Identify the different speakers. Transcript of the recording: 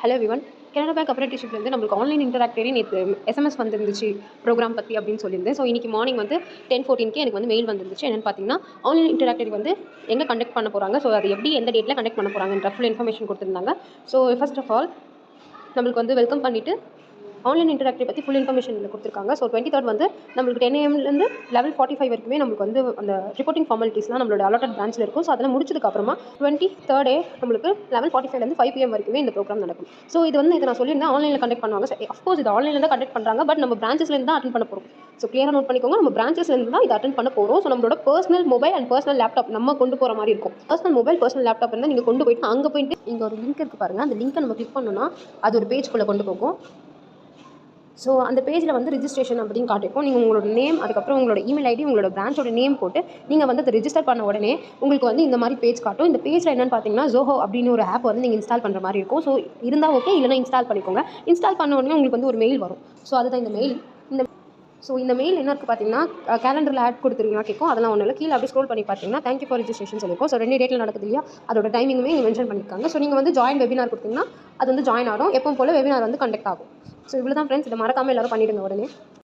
Speaker 1: Hello everyone. Canara bank அப்ரெண்டிஸ்ஷிப்லேருந்து நம்மளுக்கு online interactive நேற்று எஸ்எம்எஸ் வந்துருந்துச்சு ப்ரோக்ராம் பற்றி அப்படின்னு சொல்லியிருந்தேன். ஸோ இன்றைக்கி மார்னிங் வந்து 10:14க்கு எனக்கு வந்து மெயில் வந்துருந்துச்சு. என்னென்னு பார்த்தீங்கன்னா, ஆன்லைன் இன்டராக்டிவ் வந்து எங்கே கண்டக்ட் பண்ண போகிறாங்க, ஸோ அது எப்படி எந்த டேட்டில் கண்டக்ட் பண்ண போகிறாங்கன்ற ஃபுல் இன்ஃபர்மேஷன் கொடுத்துருந்தாங்க. ஸோ ஃபர்ஸ்ட் ஆஃப் ஆல் நம்மளுக்கு வந்து வெல்கம் பண்ணிவிட்டு ஆன்லைன் இன்டராக்டிவ் பற்றி ஃபுல் இன்ஃபர்மேஷன் இதில் கொடுத்துருக்காங்க. ஸோ 23rd வந்து நம்மளுக்கு 10 AM லெவல் 45 வரைக்குமே நம்மளுக்கு வந்து அந்த ரிப்போர்ட்டிங் ஃபார்மாலிட்டிஸ்லாம் நம்மளோட அலாட்டட் பிரான்ச்சில் இருக்கும். ஸோ அதெல்லாம் முடிச்சதுக்கப்புறமா 23rd நம்மளுக்கு லெவல் 45 5 PM வரைக்குமே இந்த ப்ரோக்ராம் நடக்கும். ஸோ இது வந்து நான் சொல்லியிருந்தேன் ஆன்லைனில் கண்டக்ட் பண்ணுவாங்க. அஃப்கோர்ஸ் இது ஆன்லைனில் தான் கண்டக்ட் பண்ணுறாங்க. பட் நம்ம பிரான்ச்சஸ்லேருந்து தான் அட்டன் பண்ண போகிறோம். ஸோ கிளியராக நோட் பண்ணிக்கோங்க, நம்ம பிரான்ச்சஸ்லேருந்து தான் இதை அட்டன் பண்ண போகிறோம். ஸோ நம்மளோட personal mobile and personal laptop நம்ம கொண்டு போகிற மாதிரி இருக்கும். பர்சனல் மொபைல் பர்சனல் லேப்டாப் இருந்தால் நீங்கள் கொண்டு போயிட்டு அங்கே போயிட்டு இங்கே ஒரு லிங்க் இருக்குது பாருங்கள், அந்த லிங்க்கை நம்ம கிளிக் பண்ணோன்னா அது ஒரு பேஜ்குள்ளே கொண்டு போகும். ஸோ அந்த பேஜில் வந்து ரிஜிஸ்ட்ரேஷன் அப்படின்னு காட்டிருக்கும். நீங்கள் உங்களோட நேம், அதுக்கப்புறம் உங்களோட இமெயில் ஐடி, உங்களோட பிரான்ச்சோட நேம் போட்டு நீங்கள் வந்து அதை ரிஜிஸ்டர் பண்ண உடனே உங்களுக்கு வந்து இந்த மாதிரி பேஜ் காட்டும். இந்த பேஜில் என்னென்னு பார்த்தீங்கன்னா ஜோஹோ அப்படின்னு ஒரு ஆப் வந்து நீங்கள் இன்ஸ்டால் பண்ணுற மாதிரி இருக்கும். ஸோ இருந்தால் ஓகே, இல்லைனா இன்ஸ்டால் பண்ணிக்கோங்க. இன்ஸ்டால் பண்ண உடனே உங்களுக்கு வந்து ஒரு மெயில் வரும். ஸோ அதுதான் இந்த மெயில். இந்த மெயில் என்ன இருக்குது பார்த்தீங்கன்னா, கேலண்டரில் ஆட் கொடுத்துருவீங்களா கேட்கும். அதெல்லாம் ஒன்றும் இல்லை. கீழே அப்படியே ஸ்க்ரோல் பண்ணி பார்த்தீங்கன்னா தேங்க்யூ ஃபார் ரிஜிஸ்ட்ரேஷன் சொல்லியிருக்கும். ஸோ 2 டேட்டில் நடக்குது இல்லையா, அதோட டைமிங்குமே இங்கே மென்ஷன் பண்ணியிருக்காங்க. ஸோ நீங்கள் வந்து ஜாயின் வெபினார் கொடுத்தீங்கன்னா அது வந்து ஜாயின் ஆகும். எப்பவும் போல் வெபினார் வந்து கண்டக்ட் ஆகும். ஸோ இவ்வளோ தான் ஃப்ரெண்ட்ஸ். இதை மறக்காமல் எல்லோரும் பண்ணிவிடுங்க உடனே.